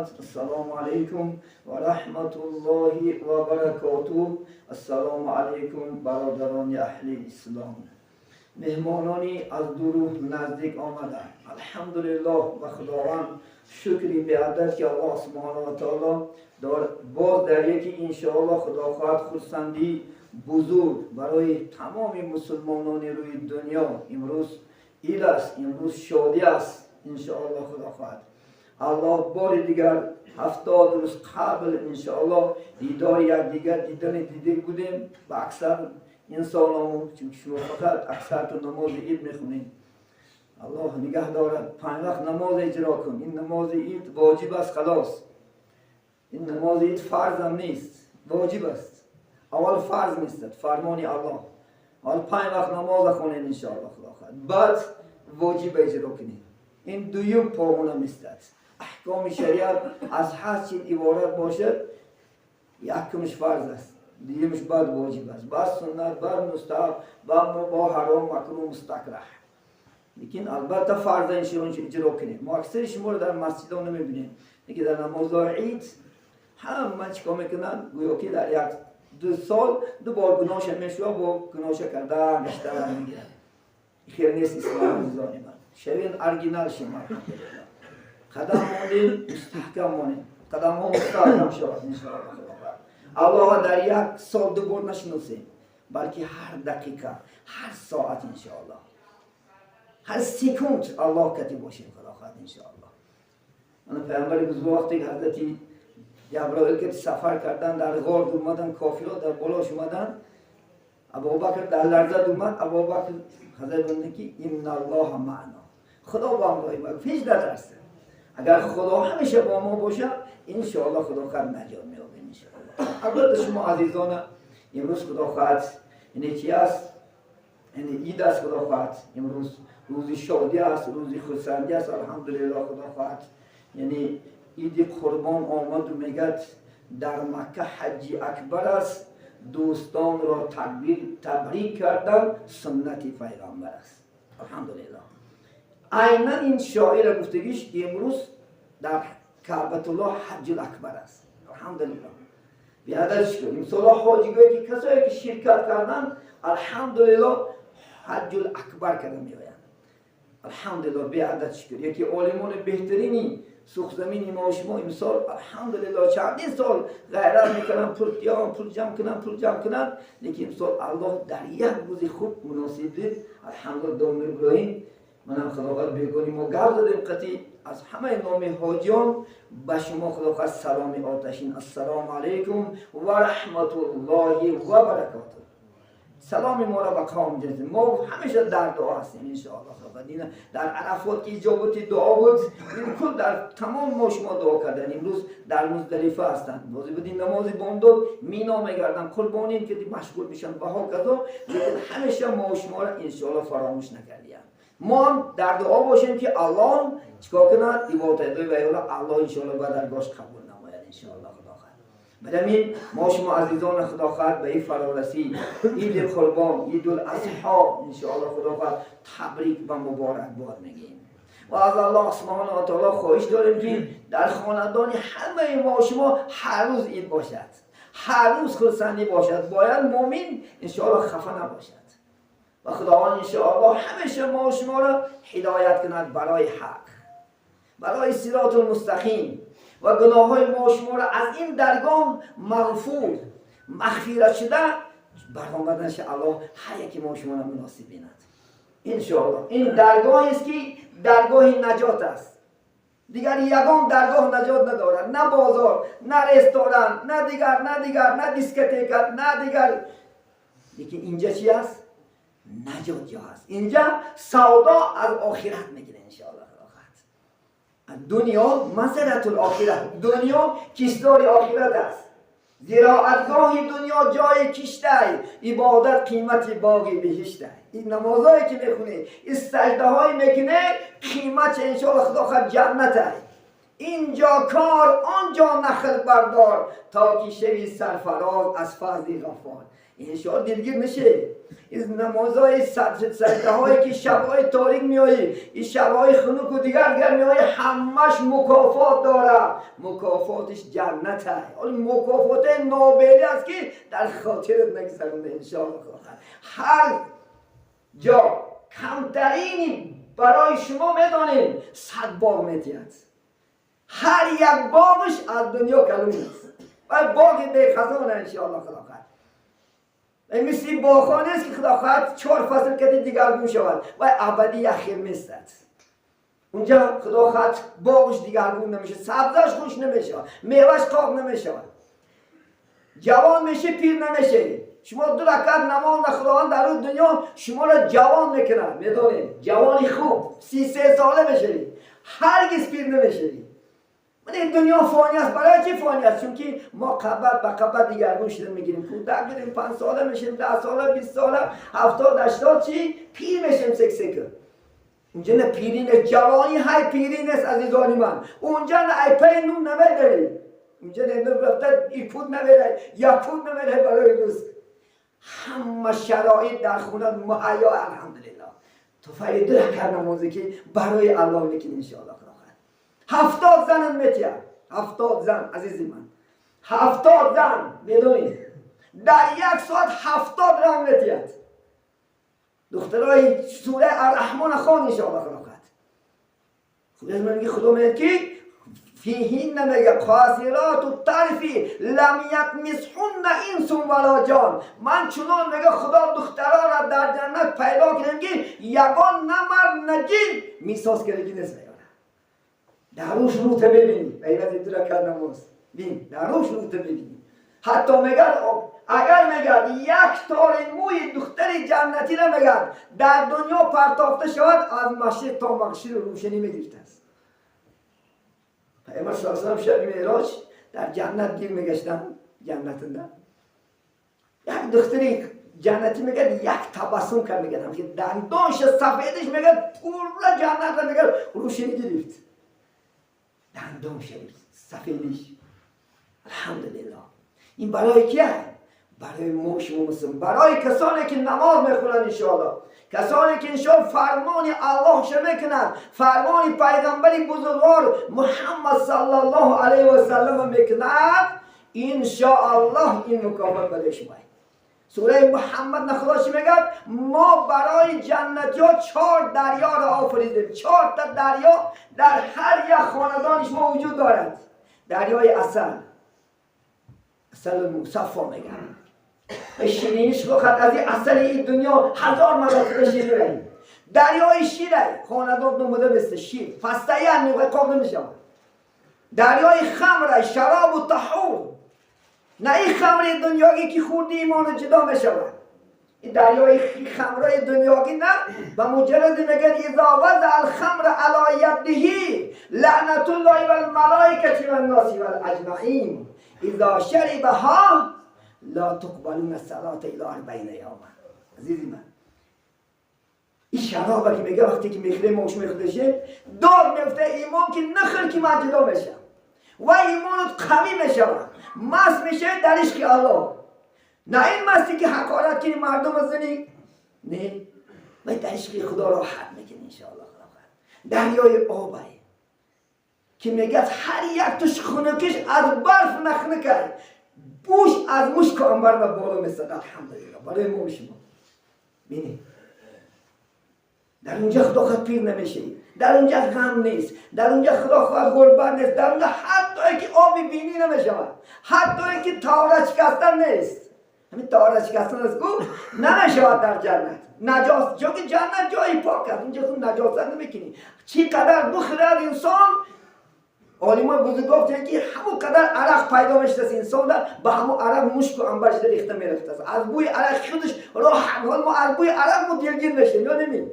بعد السلام علیکم و رحمت الله و برکاته. السلام علیکم برادران اهل اسلام، مهمانانی از دور و نزدیک آمدند. الحمدلله و خداوند شکری به عدد که الله سبحانه و تعالی باز در یکی انشاءالله خدا خواهد خرسندی بزرگ برای تمام مسلمانان روی دنیا. امروز عید است، امروز شادی است انشاءالله خدا خواهد. الله بار دیگر 70 روز قبل انشاءالله دیدار یکدیگر دیده بودیم با اکثر انسانامون، چون شما فقط اکثر تو نماز عید میخونید. الله نگه دارد. 5 وقت نماز اجرا کن. این نماز عید واجب است خلاص. این نماز عید فرض هم نیست، واجب است. اول فرض نیست، فرمانی الله. اول 5 وقت نماز خونید انشاءالله خدا خواهد، بعد واجب اجرا کنید. این دویم پامون هم نیست. احکام شریعت از هر چیز عبارت باشد، یکمش فرض است، دیگه‌مش بعد واجب است، بعد سنت، بعد مستحب، بعد مباح، حرام، مکروه، مستکره. لیکن البته فرض اجرا کنید. ما اکثر شما رو در مسجدها نمیبینیم. دیگه در نماز عید همه چیکار میکنن؟ گویا که در یک 2 سال 2 بار گناهش میشه، با گناهش کردن بیشتر میگیرن. خیر نیست اسلام عزیزان من. شوین ارگینال شما. قدم مونید، مستحکم مونید. قدم ها مستحکم شود انشاءالله. الله در 1 سال 2 بار نشناسیم، بلکه هر دقیقه، هر ساعت انشاءالله، هر سکوند الله کتی باشیم خدا خواهد انشاءالله. من پیامبر بزرگ وقتی که حضرت جبرائیل که سفر کردن در غار اومدن، کافرها در بالاش اومدن، ابوبکر در لرزه اومد. ابوبکر حضرت بنده که ان الله معنا، خدا با ما است، هیچ نترسه. اگر خدا همیشه با ما باشه انشاءالله خدا خواهد نجات می‌یابیم انشاءالله. البته شما عزیزان امروز خدا خواهد این چی است؟ این عید است خدا خواهد. امروز روز شادی است، روز خرسندی است الحمدلله خدا خواهد. یعنی عید قربان آمد و میگد در مکه حج اکبر است، دوستان را تبریک کردن سنت پیغمبر است الحمدلله. عیناً این شاعر گفتگیش امروز در کعبه الله حج اکبر است الحمدلله. بیادرش کنیم امسال حاجیگاهی که کسایی که شرکت کردن الحمدلله حج اکبر کردن میآیند الحمدلله. بیادر شکر یکی عالمان بهترینی سوخزمین ما و شما امسال الحمدلله چندین سال غیرت میکنن، پول جمع کنن، لیکن امسال الله در یک روز خوب مناسب دید الحمدلله. دام ابراهیم منم خداوند بیگانی ما گرد دادیم قطعی از همه نام حاجیان به شما خداوند سلام آتشین. السلام علیکم و رحمت الله و برکاته. سلام ما را به قوم جزیم. ما همیشه در دعا هستیم انشاءالله خداوند. در عرفات که اجابت دعا بود، کل در تمام ما شما دعا کردن. امروز در مزدلفه هستند، بازی بدین نماز بامداد مینا میگردن، قربانین که مشغول میشن بها کذا، لیکن همیشه ما شما را انشاءالله فراموش نکردیم. ما هم در دعا باشیم که الله چیکار کند؟ عبادت و الله انشاءالله بعد درگاهش قبول نماید انشاءالله خدا خواهد. بدمین ما شما عزیزان خدا خواهد به این فرارسی عید قربان، عید الاضحی انشاءالله خدا خواهد تبریک و مبارکباد میگیم. و از الله سبحانه و تعالی خواهش داریم که در خاندان همه ما شما هر روز عید باشد، هر روز خرسندی باشد. باید مؤمن انشاءالله خفه نباشد و خداوند انشاءالله همیشه ما و شما را هدایت کند برای حق، برای صراط المستقیم و گناه های ما و شما را از این درگاه مغفور مغفرت شده برآمدن الله هر یکی ما و شما را مناسب بیند انشاءالله. این درگاهی است که درگاه نجات است. دیگر یگان درگاه نجات ندارد، نه بازار، نه رستوران، نه دیگر، نه دیسکوتک، نه دیگر. لیکن اینجا چی است؟ نجات جا هست. اینجا سودا از آخرت میگیره انشاءالله. دنیا مزرعه الاخرت، دنیا کشتار آخرت است. زراعتگاه دنیا جای کشته، عبادت قیمت باغ بهشته. این نمازهایی که میخونی، این سجده های میکنه، قیمت انشاءالله خدا خواهد جنت. اینجا کار آنجا نخل بردار تا که شوی سرفراز از فضل غفار. این شما دلگیر میشه. این نمازهای سجده هایی که شبهای تاریک میایی، این شبهای خنک و دیگر میایی، همش مکافات داره. مکافاتش جنت هست. مکافات نوبلی است که در خاطرت نگذرونده انشاءالله. هر جا کمترینی برای شما میدانیم 100 باغ میتید. هر یک باغش از دنیا کلون است و باغ به خزانه انشاءالله خدا خواهد. این مثل باغ‌ها نیست که خدا خواهد 4 فصل کدی دیگرگون شود و ابدی یخیر میستد. اونجا خدا خواهد باغش دیگرگون نمیشه، سبزش خوش نمیشه، میوهش قاب نمیشه، جوان میشه پیر نمیشه. شما 2 رکعت نماز خداوند در اون دنیا شما را جوان میکنه، میدونید جوانی خوب 33 ساله بشید، هرگز پیر نمیشید. من این دنیا فانی است. برای چی فانی است؟ چون که ما قبر به قبر دیگرگون شده میگیریم. کودک بودیم 5 ساله میشیم، 10 ساله، 20 ساله، 70 80 چی پیر میشیم سکسکه. اونجا نه پیری نه جوانی، های پیری نیست عزیزانی من. اونجا نه ای پی نون نمیداری، اونجا نه رفته ای پود نمیره یا پود نمیره برای روز. همه شرایط در خونه مهیا الحمدلله. تو فرید 2 رکعت نمازی که برای الله میکنی انشاءالله. 70 زن میتید، 70 زن عزیزی من، 70 زن میدونید در 1 ساعت 70 رنگ میتید. دخترای سوره الرحمن خوان انشاءالله خدا خواهد. خدا میگه خدا میگه که فیهن میگه قاصرات الطرفی لم یطمثهن انس ولا جان. من چنان میگه خدا دخترها را در جنت پیدا کردم که یگان نه مرد نه جن میساز کرده که نیست. در روش رو تو ببینی ایوازی 2 رکعت نماز بین در روش رو تو ببینی. حتی میگن اگر میگن 1 تار موی دختر جنتی را میگن در دنیا پرتافته شود، از مشرق تا مغرب رو روشنی میگیرد است. پیامبر صلی الله علیه و شب معراج در جنت گیر میگشتن، جنتنده یک دختری جنتی میگه 1 تبسم کرد، میگه که دندانش سفیدش میگه پورا جنت را میگه روشنی گرفت. دندان شد سفیدش. الحمدلله. این برای کیه؟ برای ما شما مسلمان، برای کسانی که نماز میخونن انشاءالله، کسانی که انشاءالله فرمان الله شو میکنن، فرمان پیغمبر بزرگوار محمد صلی الله علیه و سلم میکنن، انشاءالله این مکافات برای شما. سوره محمد نخداش میگه ما برای جنتی ها 4 دریا را آفریدیم. 4 تا دریا در هر یک خاندان شما وجود دارد. دریای عسل، عسل مصفا میگن، شیرینیش بخواد از این عسل این دنیا 1000 مراتب شیرینه. دریای شیره خاندان نموده بسته شیر فسته یعنی قاب نمیشه. دریای خمره شراب و طهور، نه این خمر دنیایی که خوردی ایمان جدا میشود. این دریای خمرای دنیایی نه، به مجرد میگن اذا وضع الخمر علی یده لعنت الله و الملائکه و الناس و الاجمعین اذا شربها لا تقبلون الصلاه الی 40 یوما. عزیزی من، این شرابه که میگه وقتی که میخوره موش میخورشه داد میفته ایمان که نخور که من جدا میشم و ایمانت قوی میشه، مست میشه در عشق الله. نه این مستی که حقارت کنی مردم از زنی، نه و در عشق خدا راحت میکنی انشاءالله. دریای آبه که میگه هر یک توش خونکش از برف نخنکه، بوش از مشک و عنبر و بالا میستد. الحمدلله برای ما شما بینید در اونجا خدا خود پیر نمیشه، در اونجا غم نیست، در اونجا خدا خواهد غربت نیست، در اونجا حتی که آبی بینی نمیشود، حتی که تاره شکستن نیست. همین تاره شکستن از گو نمیشود در جنت. نجاست، چون که جنت جایی پاک است، اونجا خود نجاست نمیکنی. چی قدر بخورد انسان، عالمان بزرگ گفتن که همون قدر عرق پیدا میشه از انسان در به همون عرق مشک و عنبرش در ریخته میرفته است. از بوی عرق خودش راحت، حال ما از بوی عرق ما دلگیر میشیم یا نمی.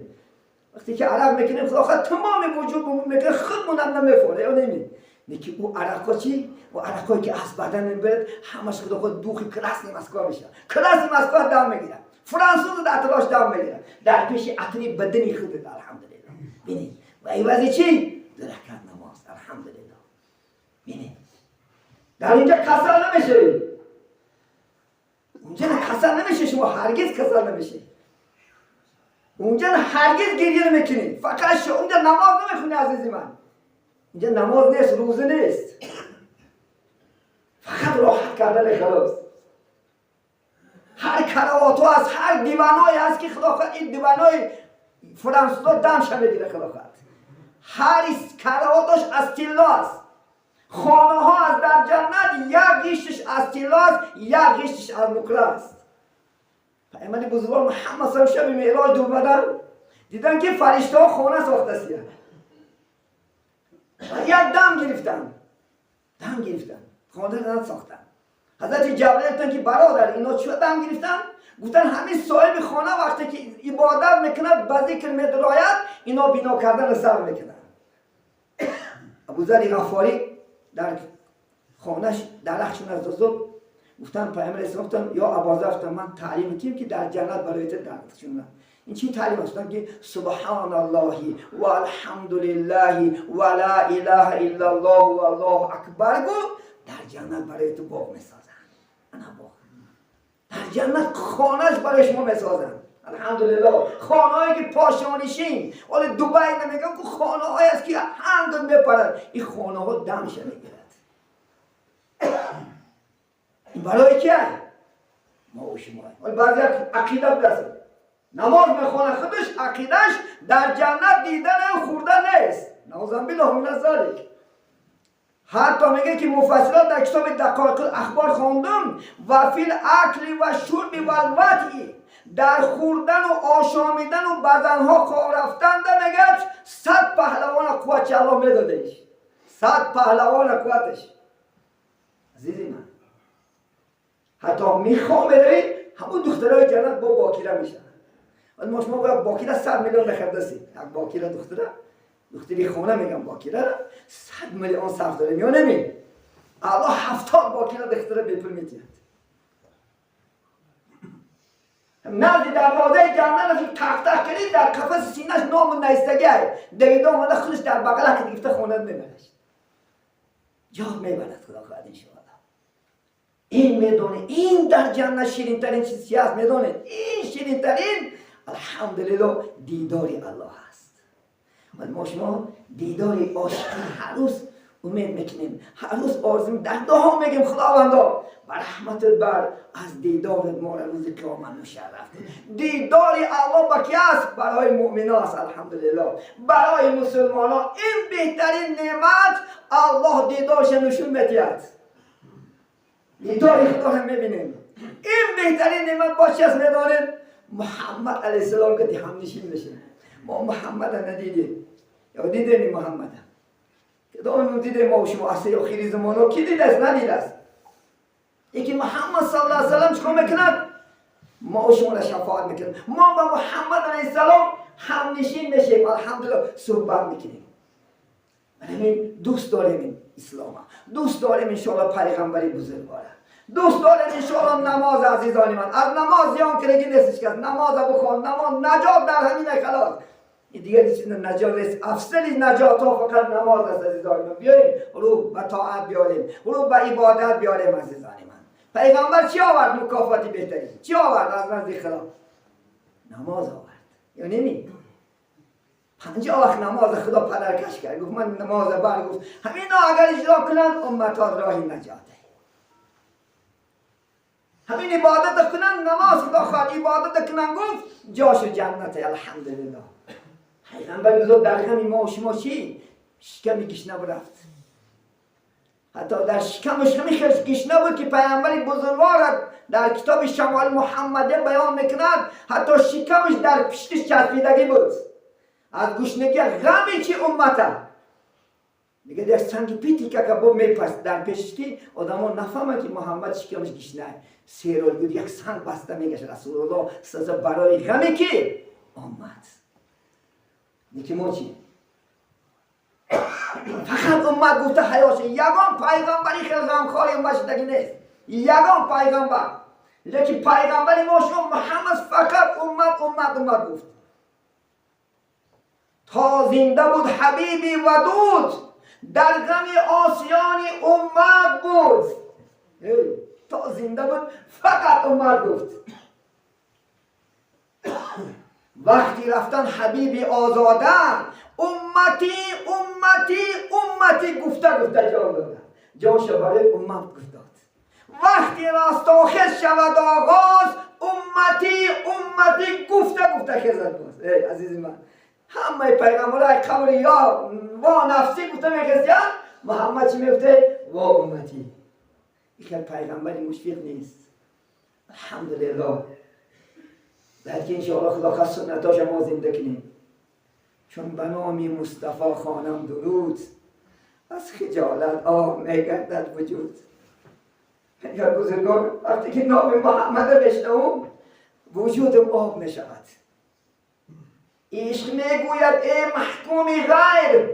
وقتی که عرق میکنیم خدا خواهد تمام وجود میکنه، خودمونم نمیفوره یا نمی. نیکی او عرقا چی؟ و عرقایی که از بدن میبرد همش خدا خود دوخی کلاس مسکو میشه، کلاس مسکو دام میگیره، فرانسوز در اطراش دام میگیره، در پیش عطری بدنی خود الحمدلله. ببینید و ایوازی چی؟ درکت نماز الحمدلله. ببینید در اینجا کسل نمیشه. اونجا کسل نمیشه، شما هرگز کسل نمیشه. اونجا هرگز گریه نمیکنی، فقط اونجا نماز نمیخونی عزیزی من. اینجا نماز نیست، روزه نیست، فقط راحت کردن خلاص. هر کرواتو از هر دیوانایی هست که خلافت، این دیوانای فرانسوزا دمش میگیره خلافت. هر کرواتش از طلا است. خانه ها از در جنت یک گیشتش از طلا است، یک گیشتش از نقره است. پیامبر بزرگوار محمد صلی الله علیه و آله شب معراج اومدن، دیدن که فرشته ها خانه ساخته است. یک دم گرفتن، خانه را ساختن. حضرت جبرئیل گفتن که برادر اینا چرا دم گرفتن؟ گفتن همین صاحب خانه وقتی که عبادت میکند به ذکر می‌درآید، اینا بنا کردن سر میکنن. ابوذر غفاری در خانهش درخشون از دزد گفتن پیامبر اسلام گفتن یا ابوذر، من تعلیم میدم که در جنت برای تو درخشون. این چی تعلیم است؟ که سبحان الله و الحمد لله و لا اله الا الله و الله اکبر گو، در جنت برای تو باغ میسازن. انا باغ در جنت خانهش برای شما میسازن. الحمدلله. خانه‌ای که پاشانیشین، ولی دبی نمیگم که خانه‌ای است که هنگام میپرد، این خانه‌ها دمش میگیرد. این برای کیه؟ ما و شما. ولی بعضی عقیده بدست نماز میخونه، خودش عقیدش در جنت دیدن و خوردن نیست. نعوذ بالله من ذلک. حتی میگه که مفصلات در کتاب دقایق الاخبار خواندم و فی الاکل و شرب و الوطی، در خوردن و آشامیدن و بدنها خواه رفتن میگه 100 پهلوان قوت الله میدادش. 100 پهلوان قوتش. عزیزی من، حتی میخوام بروی همون دخترای جنت با باکیره میشن. ما شما باید باکیره 100 میلیون نخردستی. یک باکیره دختری خونه میگم باکیره 100 میلیون صرف داره یا نمی. الله 70 باکیره دختره بیپل میتید. نزد دروازه جنت رو تق تق کردید، در قفس سینه‌اش نام نیستگی دویده آمده خودش در بغل که گفته خونه میبرش. جا میبرد خدا خواهد انشاءالله. این میدونه این در جنت شیرین ترین چیزی هست. میدونه این شیرین ترین الحمدلله دیداری الله هست. و ما شما دیداری عاشقی هر روز امید میکنیم، هر روز آرزو در دعا میگیم خداوندا بر رحمتت بر از دیدارت ما را روز قیامت مشرف کن. دیداری الله با کی است؟ برای مؤمنان است. الحمدلله. برای مسلمانان این بهترین نعمت الله دیدارش نشون میدهد. دیداری خدا رو میبینیم. این بهترین نعمت با چی است میدانیم؟ محمد علیه السلام که همنشین بشه. ما محمد ندیدیم یا دیدیم محمد؟ کدام دیدیم ما و شما اصلی آخری زمان ها کی دیده است؟ ندیده است. یکی محمد صلی الله علیه وسلم چکار میکند؟ ما و شما را شفاعت میکنیم. ما با محمد علیه السلام همنشین میشیم. الحمدلله صحبت میکنیم. همین دوست داریم این اسلام، دوست داریم انشاءالله پیغمبری بزرگواره، دوست داریم انشاءالله نماز. عزیزان من، از نماز یان کرگی نیستش که نماز بخوان، نماز نجات در همین خلاص. این دیگه چیز نجات نیست. افضل نجات ها فقط نماز است. عزیزان من، بیاییم روح به طاعت بیاریم، روح به عبادت بیاریم. عزیزان من، پیغمبر چی آورد مکافاتی بهتری؟ چی آورد از نزد خدا؟ نماز آورد. یا نمی 50 وقت نماز خدا پدرکش کرد. گفت من نماز بر گفت همین اگر اجرا کنن امتان راهی نجاته. همین عبادت کنن، نماز خدا خواهد عبادت کنن گفت جاش جنته. الحمدلله. پیغمبر بزرگ در همین ما و شما چی؟ شکمی گشنه رفت. حتی در شکمش همین گشنه بود که پیغمبر بزرگوار در کتاب شمائل محمدیه بیان میکند حتی شکمش در پشتش چسبیدگی بود از گشنگی غمی چی امته. میگه در سنگ پیتی که کباب میپست در پیشکی آدم ها نفهمه که محمد شکمش گشنه. 3 روز بود یک سنگ بسته میگه رسول الله سزا برای غمی که امت. میگه ما چی؟ فقط امت گفته حیاش. یگان پیغمبری خیلی غمخواری امت شدگی نیست. یگان پیغمبر. لیکن پیغمبری ما شما محمد فقط امت گفت. تا زنده بود حبیبی ودود در غم آسیانی امت بود. تا زنده بود، فقط عمر گفت. وقتی رفتن حبیبی آزادن، امتی امتی امتی گفته جان دادن، جانش برای امت گفتاد. وقتی راستاخیز شود آغاز، امتی امتی گفته خیزد باز. ای عزیز من، همه پیغمبرای قبل یا وا نفسی گفته میخیزید، محمد چی میفته؟ وا امتی. این پیغمبری مشفق نیست. الحمدلله. لیکن انشاءالله خدا خواست سنتاش ما زنده کنیم. چون به نام مصطفی خوانم درود، از خجالت آب میگردد وجود. یا بزرگان وقتی که نام محمد رو بشنوم وجودم آب میشود. عشق میگوید ای محکومی غیر،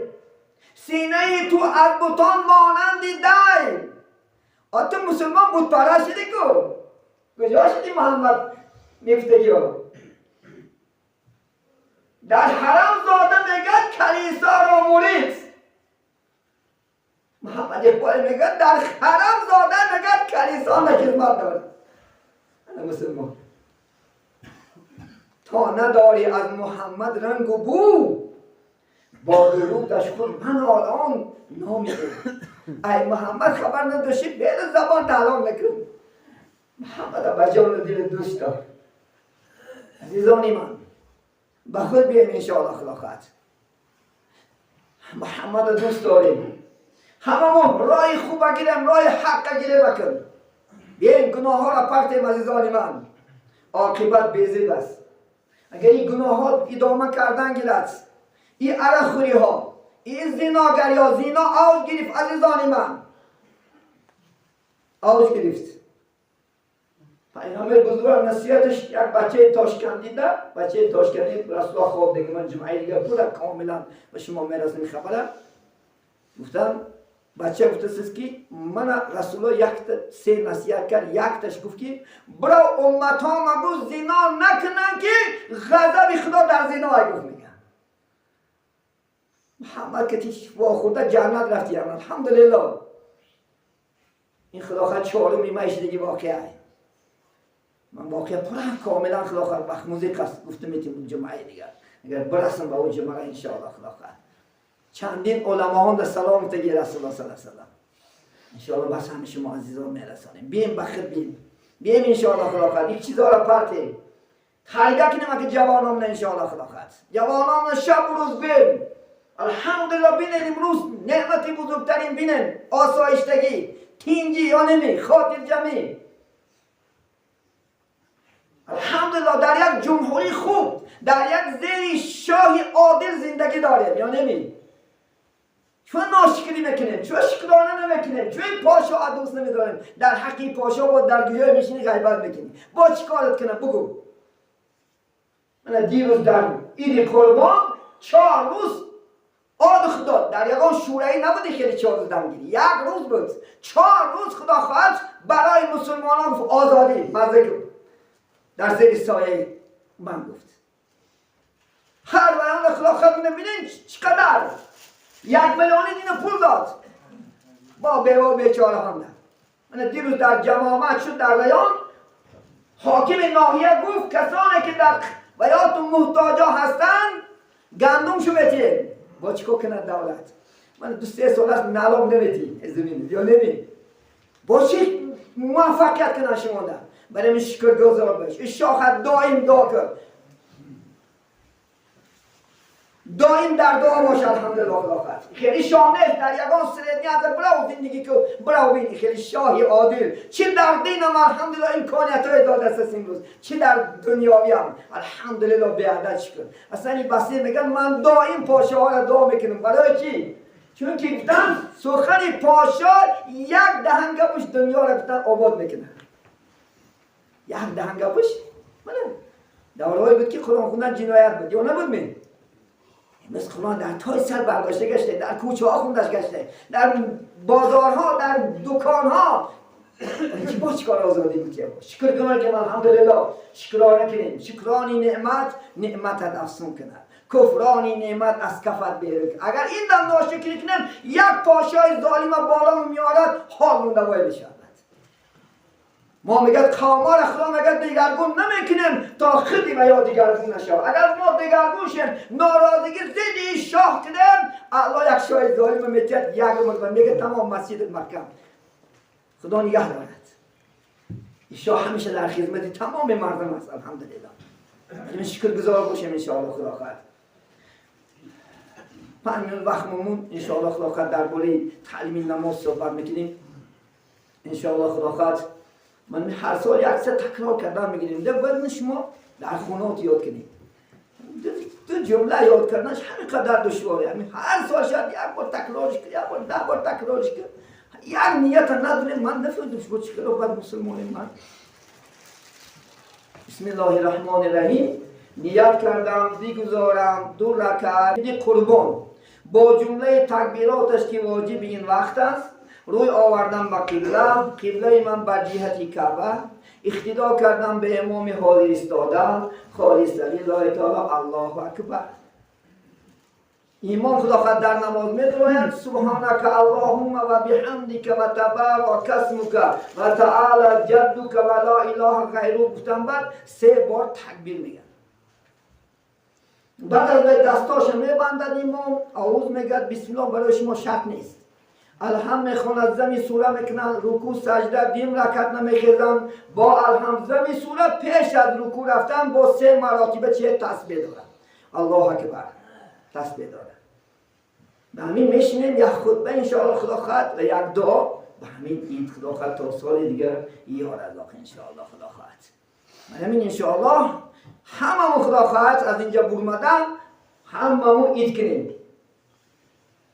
سینه تو از بتان مانندی دیر. آت مسلمان بود پرست شدی کجا شدی محمد میفتگی ها؟ در حرم زاده میگد کلیسا را مرید. محمد اقبال میگد در حرم زاده میگد کلیسا را خدمت دارد. انا مسلمان تا نداری از محمد رنگ و بو، با درودش خود من الان نامی بود. ای محمد خبر نداشتی بین زبان تعلام نکن. محمد با جان و دل دوست دار. عزیزانی من به خود بیایم انشاءالله خلاقت. محمد دوست داریم. همه ما رای خوب گیریم، رای حق گیره بکن. بیایم گناه ها را پرتیم عزیزانی من. عاقبت بیزید است. اگر این گناه ها ادامه کردن گیرد، این عرق خوری ها، این زناگری ها، زنا اوج گرفت عزیزانی من. اوج گرفت. پیغمبر بزرگ نصیحتش یک بچه تاشکندی ده، بچه تاشکندی رسول الله خواب دیگه من جمعه دیگه پورا کاملا به شما میرسیم خبره. گفتم بچه گفت که من رسول الله یک سه نصیحت کرد، یک تاش گفت که برو امت ها مگو زنا نکنن که غضب خدا در زنا های گفت میگن. محمد که تیش با خورده جنت رفتی الحمدلله. این خدا خواهد چهارمی میشدگی واقعه. من واقعا پرا کاملا خدا خواهد وقت موزیک هست گفته میتونیم جمعه دیگر اگر برسم به اون جمعه انشاءالله خدا خواهد چندین علماء در سلامت گیر رسول الله صلی الله علیه وسلم انشاءالله بس همه شما عزیزان میرسانیم. بیم بخیر بیم انشاءالله خدا خواهد یک چیزها را پرتیم خیلی کنیم که جوانان انشاءالله خدا خواهد جوانان شب و روز بیم الحمدلله بینیم امروز نعمتی بزرگترین بینیم آسایشتگی تینجی یا نمی خاطر جمعی الحمدلله در یک جمهوری خوب در یک زیر شاهی عادل زندگی داریم یا نمی چون ناشکری میکنیم چون شکرانه نمیکنیم چون پاشا دوست نمیداریم در حقی پاشا با در گیاه میشینی غیبت میکنیم با چی کارت کنم بگو من دیروز در عید قربان 4 روز آد خدا در یکان شورایی نبودی خیلی 4 روز دمگیری یک روز بود 4 روز خدا خواهد برای مسلمانان آزادی مزه کرد در زیر سایه من گفت هر بیان خدا خواهد ببینین چقدر 1 میلیون دین پول داد با بیوه و بیچاره هم من دیروز در جماعت شد در ریان حاکم ناحیه گفت کسانی که در ویات محتاجا هستند گندم شو بتین با چیکو کند دولت من 2-3 سال است نلام نمیتی زمین یا نمی با چی موفقیت کنن شما در برای من شکر گذار باش شاخت دائم دعا کن دائم در دعا باش الحمدلله خدا خواهد خیلی شاه نیست در یکان سرینیت براو زندگی که براو بینی خیلی شاهی عادل چه در دینم الحمدلله امکانیت های داده است امروز چه در دنیاوی هم الحمدلله بیعدد شکر اصلا این بسیار میگن من دائم پاشا ها را دعا میکنم برای چی؟ چون که گفتن سخن پاشا یک دهنگبوش دنیا را گفتن آباد میکنه یک دهنگبوش من دورهایی بود که قرآن خوندن جنایت بود یا نبود می مثل قرآن در تای سر برداشته گشته در کوچه ها خوندش گشته در بازارها در دکانها اینکه با چیکار آزادی بود که شکر کنن که من الحمدلله شکرانه کنیم شکرانی نعمت افسون کنن کفرانی نعمت از کفت بیرون اگر این دم ناشکری کنیم یک پاشای ظالم بالا میارد حال مونده وای بشود ما میگه خامار خدا میگه دیگرگون نمیکنیم تا خودی و یا دیگرگون نشود. اگر ما دیگرگون شیم ناراضگی زیدی شاه کنیم، الله یک شاه ظالم میتید یک مرد میگه تمام مسجد مکه خدا نگه دارد. شاه همیشه در خدمت تمام مردم است. الحمدلله این شکر گزار باشیم انشاءالله خدا خواهد. همین وقتمون انشاءالله خدا خواهد درباره تعلیم نماز صحبت میکنیم انشاءالله خدا خواهد. من هر سال یک سه تکرار کردن میگیریم باید شما در خونات یاد کنیم. دو جمله یاد کردنش همینقدر دشواره. هر سال شاید یک بار تکرارش کنیم، یک بار 10 بار تکرارش کنیم. یک نیت نداریم. من نفهمیدم شما چیکار باید مسلمان من. بسم الله الرحمن الرحیم. نیت کردم بگذارم 2 رکعت قربان با جمله تکبیراتش که واجب این وقت است. روی آوردم به قبله من بر جهت کعبه، اقتدا کردم به امام حاضر ایستادم، خالص لله تعالی الله اکبر. امام خدا خود در نماز می‌گوید سبحانك اللهم و بحمدک و تبارک اسمک و تعالی جدک و لا اله غیرک. گفتم بعد 3 بار تکبیر میگن. بعد از دستاش میبندد امام، اعوذ میگد بسم الله. برای شما شرط نیست. الحمد میخواند زمین سوره میکنن، رکوع سجده دیم رکعت نمیخیزن. با الحمد زمین سوره پیش از رکوع رفتن با 3 مراتبه چه تسبیح دارن. الله اکبر تسبیح دارن. به همین میشینیم یک خطبه انشاءالله خدا خواهد و یک دعا. به همین این خدا خواهد تا سال دیگر یار از آخر انشاءالله خدا خواهد. من همین انشاءالله هممون خدا خواهد از اینجا برمدن هممون اید کنیم.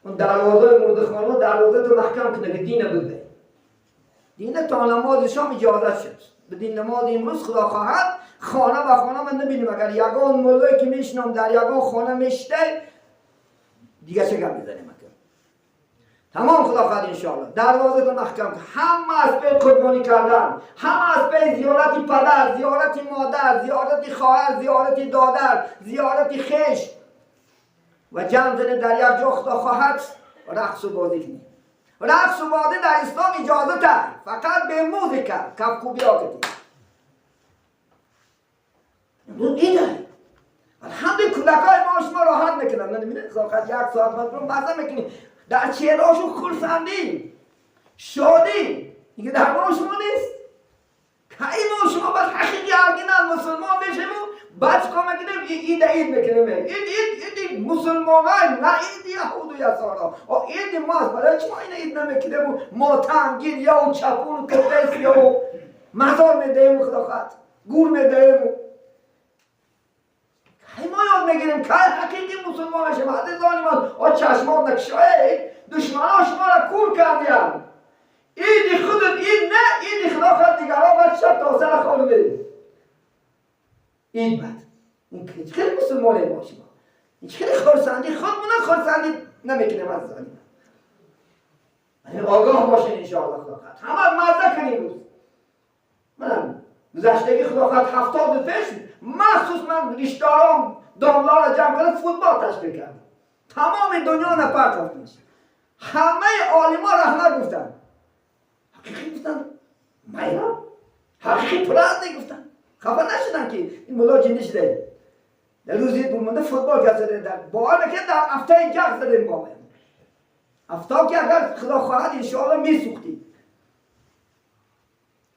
اون دروازه مردخانه دروازه تو محکم کنه که دین بده. دین تا نماز شام اجازت شد. به دین نماز امروز خدا خواهد خانه و خانه من نبینیم. اگر یگان ملوی که میشنم در یگان خانه میشته دیگه چه گم میزنیم اگر تمام خدا خواهد انشاءالله دروازه تو محکم کنه. همه از پی قربانی کردن، همه از پی زیارت پدر، زیارت مادر، زیارت خواهر، زیارت دادر، زیارت خیش و جمع زنه در یک جا خدا خواهد رقص و بازی کنی. رقص و بازی در اسلام اجازه ده، فقط به موزیک کفکوبی ها کنی. امروز اینه الحمدلله کودکای ما شما راحت میکنن. نمیدونید خواهد 1 ساعت بعد رو مزه میکنی در چهرهاشون خرسندی شادی دیگه در ما شما نیست. کی ما شما باید حقیقی ارگینال مسلمان بشیم و بعد چکا میکنیم عید میکنیم. عید مسلمان های نه عید یهود و یسارا. عید ماست. برای چما این عید نمیکنیم و ماتم گیر یا و چپون و کتیس یا و مزار میدهیم و خدا خواهد گور میدهیم و کی ما یاد میگیریم که حقیقی مسلمان هستیم. عزیزان من چشمان نکشایی دشمن ها شما را کور کردیم. عید خودت عید نه عید خدا خواهد دیگر ها باید شب تا سر خانه بریم عید بعد. این خیلی مسلمانه ما شما. این خیلی خرسندی خودمون خرسندی نمیکنیم از زنیم. این آگاه باشین انشاءالله خدا خواهد. همه مزه کنیم روز. منم گذشتگی خدا خواهد 70 پیش مخصوص من ریشتارام داملا را جمع کنم فوتبال تشکیل کردم. تمام دنیا نپرت رفتنش. همه عالما رحمت گفتن. حقیقی گفتن میرم. حقیقی پرست گفتن. خبر نشدن که این ملا جنده شده. در روزی برمانده فوتبال کرد زده در باور نکرد در هفته جنگ زده با من. هفته که اگر خدا خواهد انشاءالله میسوختیم.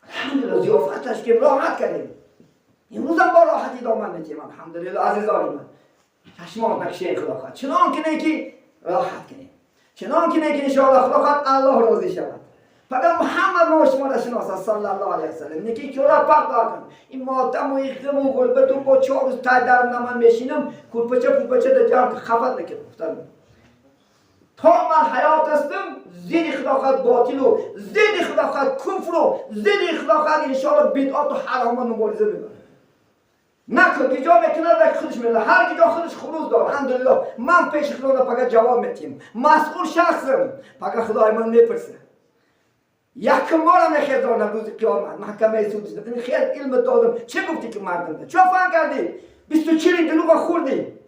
الحمدلله ضیافتش که راحت کردیم. امروز هم با راحتی دامن میتیم الحمدلله عزیزان من. چشمان نکشه خدا خواهد. چنان که نه که راحت کنیم. چنان که نه که انشاءالله خدا خواهد الله راضی شود. فقط محمد ما شما را شناسد صلی الله علیه وسلم. نکی که را پرد کن. این ماتم و اقدم و غربت و با 4 روز تای درم نمان میشینم کلپچه در جمع خفت نکنم. تا من حیات هستم زید خدا خواهد باطل و زید خدا خواهد کفر و زید خدا خواهد انشاءالله بدعات و حرام مبارزه میکنم. نکن که جا میکنه و خودش میکنه. هر جا خودش خروج دار. الحمدلله من پیش خدا فقط جواب میتیم. مسئول شخصم. فقط خدای من میپرسه. یک مارا میخیزانم روز قیامت محکمه سود شده. خیلی علم دادم. چه گفتی که مردم ده؟ چه فهم کردی؟ 24 دلوغ خوردی.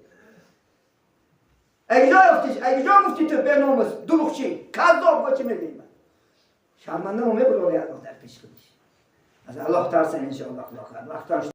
اگه گفتی تو به ناموس دروغچی کذاب با چی میگی من؟ شرمنده همه برای الله در پیش خودش. از الله ترسن انشاءالله. وقتا